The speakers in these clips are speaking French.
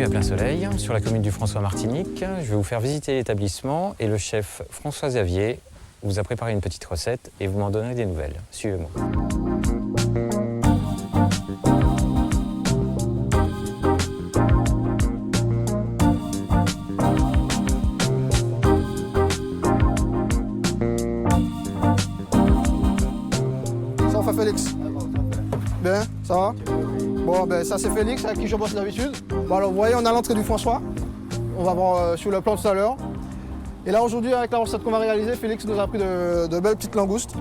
Bienvenue à Plein Soleil, sur la commune du François-Martinique. Je vais vous faire visiter l'établissement et le chef François Xavier vous a préparé une petite recette et vous m'en donnerez des nouvelles. Suivez-moi. Ça va Félix? Bien, ça va? Bon, ben ça c'est Félix avec qui je bosse d'habitude. Bon, alors vous voyez, on est à l'entrée du François. On va voir sur le plan tout à l'heure. Et là aujourd'hui, avec la recette qu'on va réaliser, Félix nous a pris de belles petites langoustes.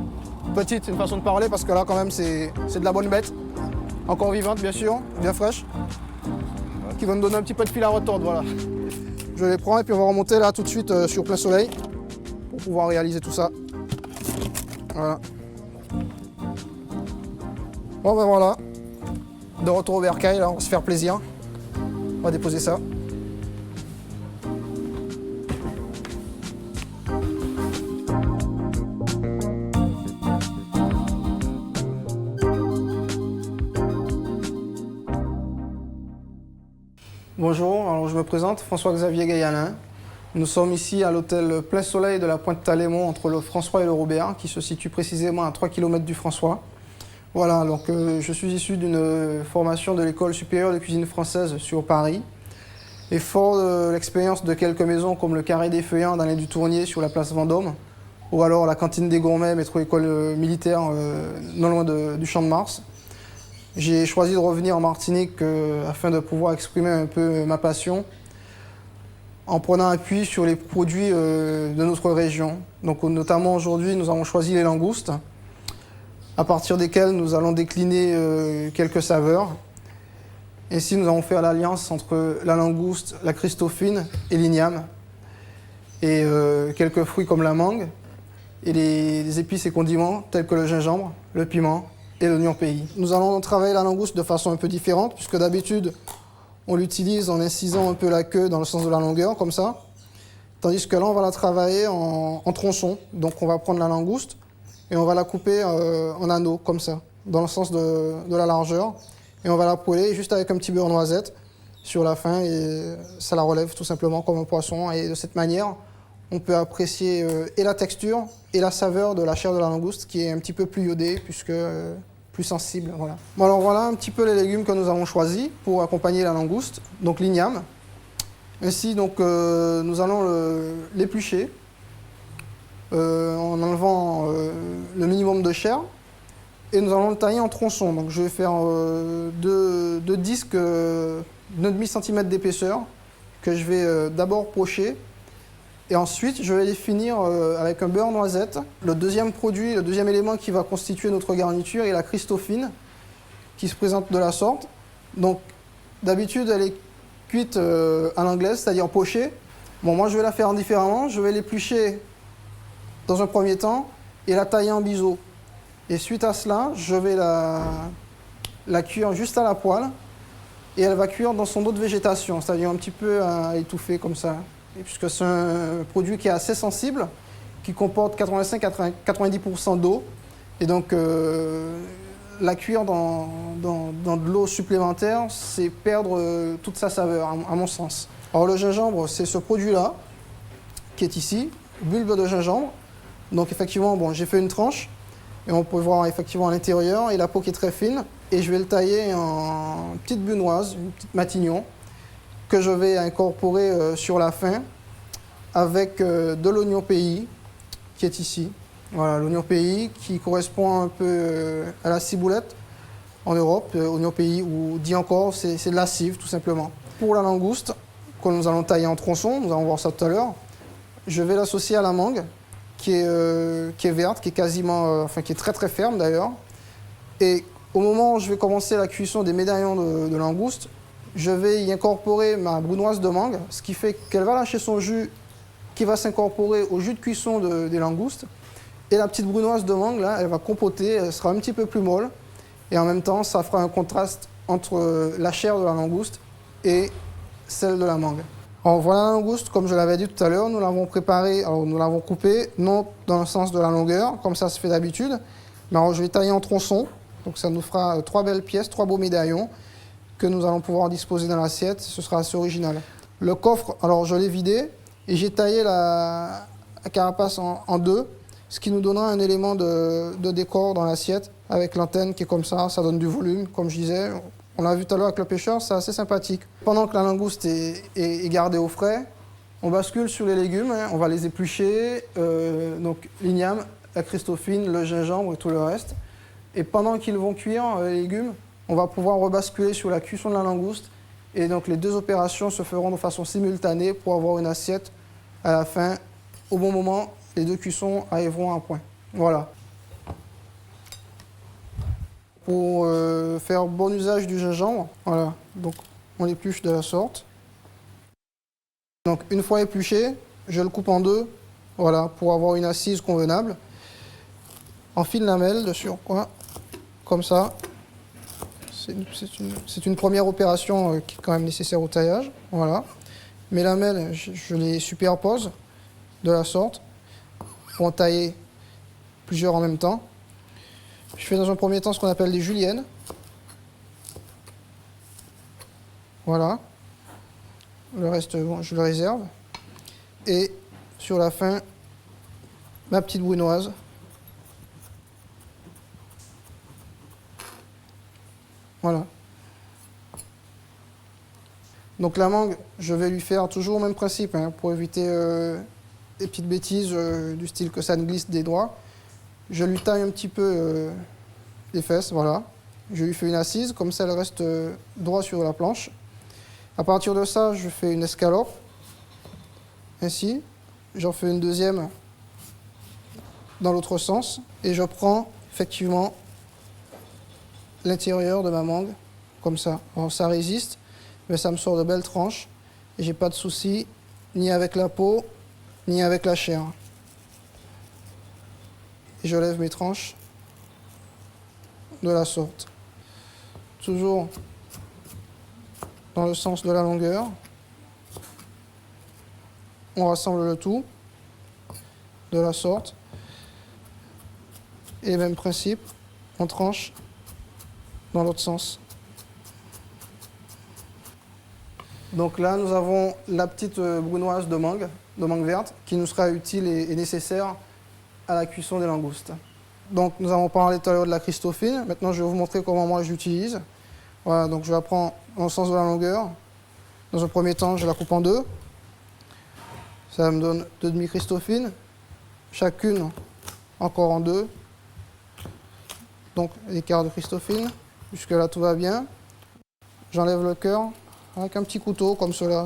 Petites, c'est une façon de parler parce que là quand même c'est de la bonne bête. Encore vivante bien sûr, bien fraîche. Qui va nous donner un petit peu de fil à retordre, voilà. Je les prends et puis on va remonter là tout de suite sur Plein Soleil pour pouvoir réaliser tout ça. Voilà. Bon ben voilà. De retour au bercail, là on va se faire plaisir. On va déposer ça. Bonjour, alors je me présente, François-Xavier Gaillalain. Nous sommes ici à l'hôtel Plein Soleil de la Pointe-Talémont entre le François et le Robert, qui se situe précisément à 3 km du François. Voilà, donc je suis issu d'une formation de l'école supérieure de cuisine française sur Paris. Et fort de l'expérience de quelques maisons comme le Carré des Feuillants dans l'Allée du Tournier sur la place Vendôme, ou alors la cantine des Gourmets, métro-école militaire non loin du Champ de Mars, j'ai choisi de revenir en Martinique afin de pouvoir exprimer un peu ma passion en prenant appui sur les produits de notre région. Donc notamment aujourd'hui, nous avons choisi les langoustes, à partir desquelles nous allons décliner quelques saveurs. Ainsi, nous avons fait l'alliance entre la langouste, la christophine et l'igname, et quelques fruits comme la mangue, et les épices et condiments tels que le gingembre, le piment et l'oignon pays. Nous allons travailler la langouste de façon un peu différente, puisque d'habitude, on l'utilise en incisant un peu la queue dans le sens de la longueur, comme ça. Tandis que là, on va la travailler en tronçons. Donc on va prendre la langouste et on va la couper en anneaux, comme ça, dans le sens de la largeur. Et on va la poêler juste avec un petit beurre noisette sur la fin et ça la relève tout simplement comme un poisson. Et de cette manière, on peut apprécier et la texture et la saveur de la chair de la langouste qui est un petit peu plus iodée puisque plus sensible. Voilà. Bon, alors voilà un petit peu les légumes que nous avons choisis pour accompagner la langouste. Donc l'igname. Ainsi, donc, nous allons l'éplucher en enlevant le minimum de chair. Et nous allons le tailler en tronçons. Donc je vais faire deux disques de 1,5 cm d'épaisseur que je vais d'abord pocher. Et ensuite, je vais les finir avec un beurre noisette. Le deuxième produit, le deuxième élément qui va constituer notre garniture est la christophine, qui se présente de la sorte. Donc d'habitude, elle est cuite à l'anglaise, c'est-à-dire pochée. Bon, moi je vais la faire différemment. Je vais l'éplucher dans un premier temps et la tailler en biseau. Et suite à cela, je vais la cuire juste à la poêle et elle va cuire dans son eau de végétation, c'est-à-dire un petit peu étouffée comme ça. Et puisque c'est un produit qui est assez sensible, qui comporte 85-90% d'eau. Et donc, la cuire dans de l'eau supplémentaire, c'est perdre toute sa saveur, à mon sens. Alors le gingembre, c'est ce produit-là, qui est ici, bulbe de gingembre. Donc effectivement, bon, j'ai fait une tranche. Et on peut voir effectivement à l'intérieur, et la peau qui est très fine. Et je vais le tailler en petites bunoises, une petite matignon, que je vais incorporer sur la fin avec de l'oignon pays, qui est ici. Voilà, l'oignon pays qui correspond un peu à la ciboulette en Europe, oignon pays, ou dit encore, c'est de la cive tout simplement. Pour la langouste, que nous allons tailler en tronçons, nous allons voir ça tout à l'heure, je vais l'associer à la mangue, qui est verte, qui est quasiment, qui est très très ferme d'ailleurs. Et au moment où je vais commencer la cuisson des médaillons de langouste, je vais y incorporer ma brunoise de mangue, ce qui fait qu'elle va lâcher son jus qui va s'incorporer au jus de cuisson des langoustes. Et la petite brunoise de mangue, là, elle va compoter, elle sera un petit peu plus molle. Et en même temps, ça fera un contraste entre la chair de la langouste et celle de la mangue. Alors voilà la langouste, comme je l'avais dit tout à l'heure, nous l'avons préparée, alors nous l'avons coupée, non dans le sens de la longueur, comme ça se fait d'habitude, mais alors je vais tailler en tronçons, donc ça nous fera 3 belles pièces, 3 beaux médaillons, que nous allons pouvoir disposer dans l'assiette. Ce sera assez original. Le coffre, alors je l'ai vidé et j'ai taillé la carapace en deux, ce qui nous donnera un élément de décor dans l'assiette avec l'antenne qui est comme ça donne du volume, comme je disais. On l'a vu tout à l'heure avec le pêcheur, c'est assez sympathique. Pendant que la langouste est gardée au frais, on bascule sur les légumes, hein, on va les éplucher, donc l'igname, la christophine, le gingembre et tout le reste. Et pendant qu'ils vont cuire, les légumes, on va pouvoir rebasculer sur la cuisson de la langouste. Et donc les deux opérations se feront de façon simultanée pour avoir une assiette à la fin. Au bon moment, les deux cuissons arriveront à point. Voilà. Pour faire bon usage du gingembre, voilà, donc on l'épluche de la sorte. Donc une fois épluché, je le coupe en deux, voilà, pour avoir une assise convenable. En fine lamelle de surcroît, comme ça. C'est une première opération qui est quand même nécessaire au taillage, voilà. Mes lamelles, je les superpose de la sorte pour en tailler plusieurs en même temps. Je fais dans un premier temps ce qu'on appelle des juliennes. Voilà. Le reste, bon, je le réserve. Et sur la fin, ma petite brunoise. Voilà. Donc la mangue, je vais lui faire toujours le même principe, hein, pour éviter des petites bêtises du style que ça ne glisse des doigts. Je lui taille un petit peu les fesses, voilà. Je lui fais une assise, comme ça elle reste droit sur la planche. À partir de ça, je fais une escalope, ainsi. J'en fais une deuxième dans l'autre sens. Et je prends effectivement l'intérieur de ma mangue, comme ça. Alors, ça résiste, mais ça me sort de belles tranches. Et j'ai pas de souci, ni avec la peau, ni avec la chair. Et je lève mes tranches de la sorte. Toujours dans le sens de la longueur. On rassemble le tout de la sorte. Et même principe, on tranche dans l'autre sens. Donc là, nous avons la petite brunoise de mangue verte, qui nous sera utile et nécessaire à la cuisson des langoustes. Donc nous avons parlé tout à l'heure de la christophine. Maintenant, je vais vous montrer comment moi je l'utilise. Voilà, donc je la prends dans le sens de la longueur. Dans un premier temps, je la coupe en deux. Ça me donne 2 demi-christophines. Chacune encore en deux. Donc l'écart de christophine. Jusque là, tout va bien. J'enlève le cœur avec un petit couteau comme cela.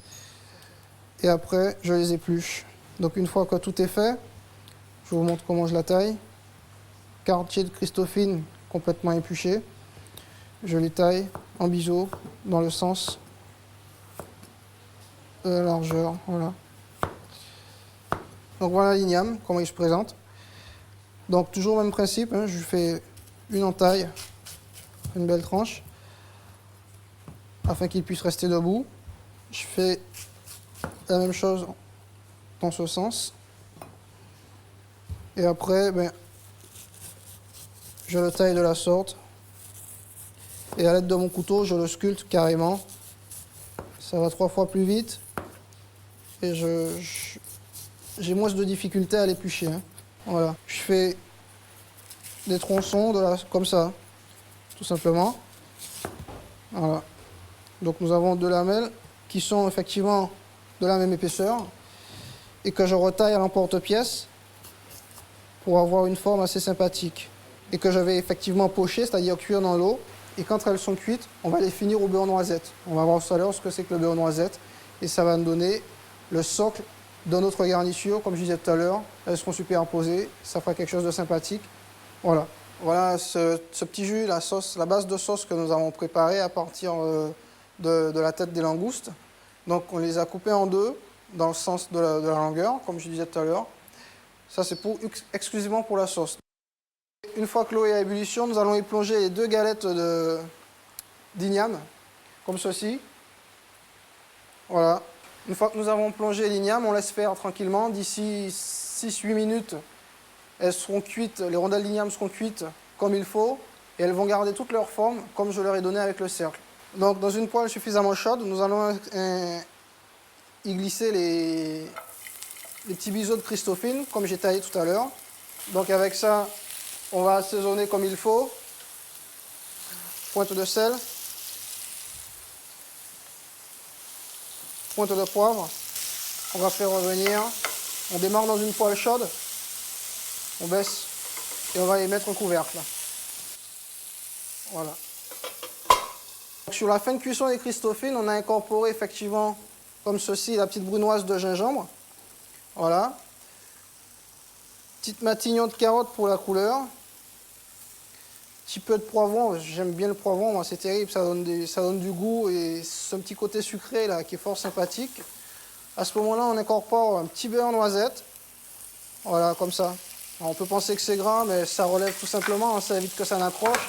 Et après, je les épluche. Donc une fois que tout est fait, je vous montre comment je la taille. Quartier de christophine complètement épluché. Je les taille en biseau dans le sens de la largeur. Voilà. Donc voilà l'igname, comment il se présente. Donc toujours le même principe, hein, je fais une entaille, une belle tranche, afin qu'il puisse rester debout. Je fais la même chose dans ce sens. Et après, je le taille de la sorte. Et à l'aide de mon couteau, je le sculpte carrément. Ça va 3 fois plus vite. Et j'ai moins de difficulté à l'éplucher. Hein. Voilà. Je fais des tronçons comme ça, tout simplement. Voilà. Donc nous avons 2 lamelles qui sont effectivement de la même épaisseur et que je retaille à l'emporte-pièce pour avoir une forme assez sympathique. Et que je vais effectivement pocher, c'est-à-dire cuire dans l'eau. Et quand elles sont cuites, on va les finir au beurre noisette. On va voir tout à l'heure ce que c'est que le beurre noisette. Et ça va nous donner le socle de notre garniture. Comme je disais tout à l'heure, elles seront superposées. Ça fera quelque chose de sympathique. Voilà. Voilà ce petit jus, la sauce, la base de sauce que nous avons préparée à partir de la tête des langoustes. Donc on les a coupées en deux dans le sens de la longueur, comme je disais tout à l'heure. Ça c'est exclusivement pour la sauce. Une fois que l'eau est à ébullition, nous allons y plonger les 2 galettes d'igname, comme ceci. Voilà. Une fois que nous avons plongé l'igname, on laisse faire tranquillement. D'ici 6-8 minutes, elles seront cuites, les rondelles d'igname seront cuites comme il faut, et elles vont garder toute leur forme, comme je leur ai donné avec le cercle. Donc dans une poêle suffisamment chaude, nous allons y glisser les petits biseaux de Christophine, comme j'ai taillé tout à l'heure. Donc avec ça, on va assaisonner comme il faut. Pointe de sel. Pointe de poivre. On va faire revenir. On démarre dans une poêle chaude. On baisse et on va y mettre un couvercle. Voilà. Donc, sur la fin de cuisson des Christophines, on a incorporé effectivement, comme ceci, la petite brunoise de gingembre. Voilà. Petite matignon de carotte pour la couleur. Petit peu de poivron, j'aime bien le poivron, moi c'est terrible, ça donne du goût et ce petit côté sucré là qui est fort sympathique. À ce moment-là, on incorpore un petit beurre noisette. Voilà, comme ça. Alors, on peut penser que c'est gras, mais ça relève tout simplement, hein, ça évite que ça n'accroche.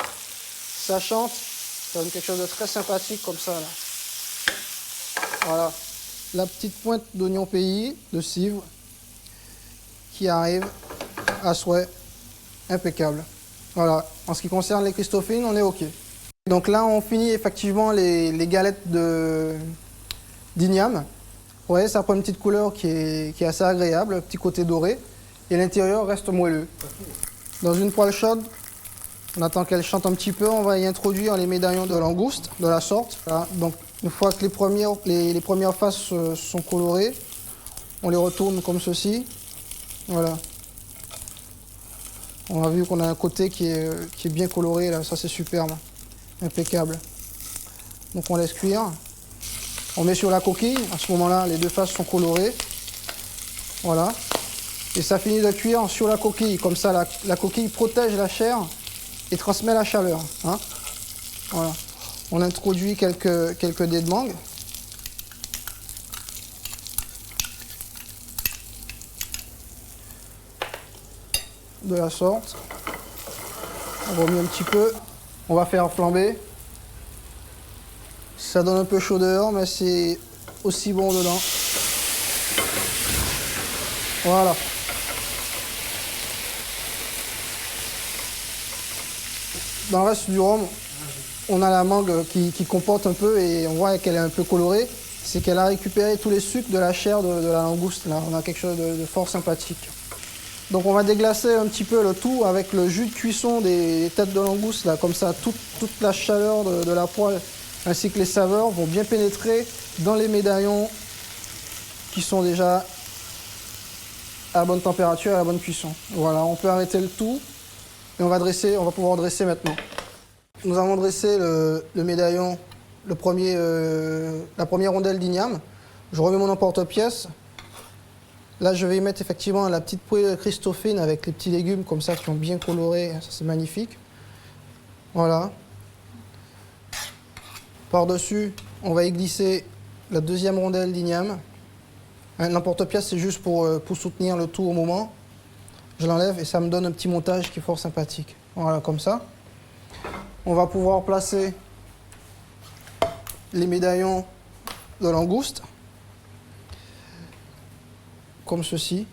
Ça chante, ça donne quelque chose de très sympathique comme ça. Là. Voilà. La petite pointe d'oignon pays, de Civres, qui arrive à souhait, impeccable. Voilà, en ce qui concerne les Christophines, on est OK. Donc là, on finit effectivement les galettes d'igname. Vous voyez, ça prend une petite couleur qui est assez agréable, un petit côté doré, et l'intérieur reste moelleux. Dans une poêle chaude, on attend qu'elle chante un petit peu, on va y introduire les médaillons de langouste, de la sorte. Voilà. Donc une fois que les premières faces sont colorées, on les retourne comme ceci. Voilà. On a vu qu'on a un côté qui est bien coloré, là, ça c'est superbe, impeccable. Donc on laisse cuire. On met sur la coquille, à ce moment-là les deux faces sont colorées. Voilà. Et ça finit de cuire sur la coquille, comme ça la coquille protège la chair et transmet la chaleur. Hein. Voilà. On introduit quelques dés de mangue. De la sorte. On remet un petit peu. On va faire flamber. Ça donne un peu chaud dehors, mais c'est aussi bon dedans. Voilà. Dans le reste du rhum, on a la mangue qui comporte un peu, et on voit qu'elle est un peu colorée. C'est qu'elle a récupéré tous les sucres de la chair de la langouste. Là, on a quelque chose de fort sympathique. Donc on va déglacer un petit peu le tout avec le jus de cuisson des têtes de langouste. Là, comme ça, toute la chaleur de la poêle ainsi que les saveurs vont bien pénétrer dans les médaillons qui sont déjà à bonne température et à bonne cuisson. Voilà, on peut arrêter le tout et on va pouvoir dresser maintenant. Nous avons dressé le médaillon, la première rondelle d'igname. Je remets mon emporte-pièce. Là, je vais y mettre effectivement la petite poêle de Christophine avec les petits légumes comme ça qui ont bien coloré. Ça, c'est magnifique. Voilà. Par-dessus, on va y glisser la deuxième rondelle d'igname. L'emporte-pièce, c'est juste pour soutenir le tout au moment. Je l'enlève et ça me donne un petit montage qui est fort sympathique. Voilà, comme ça. On va pouvoir placer les médaillons de langouste. Comme ceci.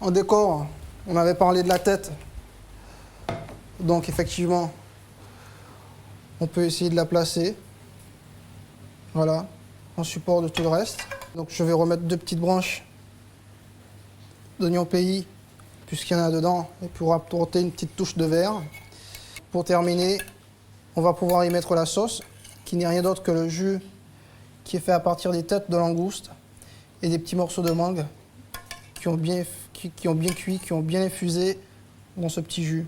En décor, on avait parlé de la tête. Donc effectivement, on peut essayer de la placer. Voilà, en support de tout le reste. Donc je vais remettre 2 petites branches d'oignon pays, puisqu'il y en a dedans, et pour apporter une petite touche de vert. Pour terminer, on va pouvoir y mettre la sauce, qui n'est rien d'autre que le jus qui est fait à partir des têtes de langouste et des petits morceaux de mangue qui ont bien cuit, qui ont bien infusé dans ce petit jus.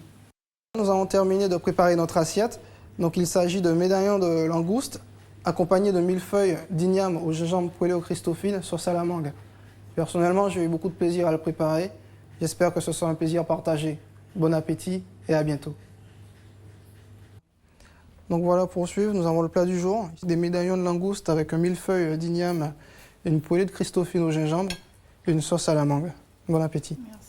Nous avons terminé de préparer notre assiette. Donc il s'agit de médaillons de langouste accompagnés de millefeuilles d'igname au gingembre poêlé au Christophine sauce à la mangue. Personnellement, j'ai eu beaucoup de plaisir à le préparer. J'espère que ce sera un plaisir partagé. Bon appétit et à bientôt. Donc voilà, pour suivre, nous avons le plat du jour. Des médaillons de langouste avec un millefeuille d'igname et une poêlée de Christophine au gingembre et une sauce à la mangue. Bon appétit. Merci.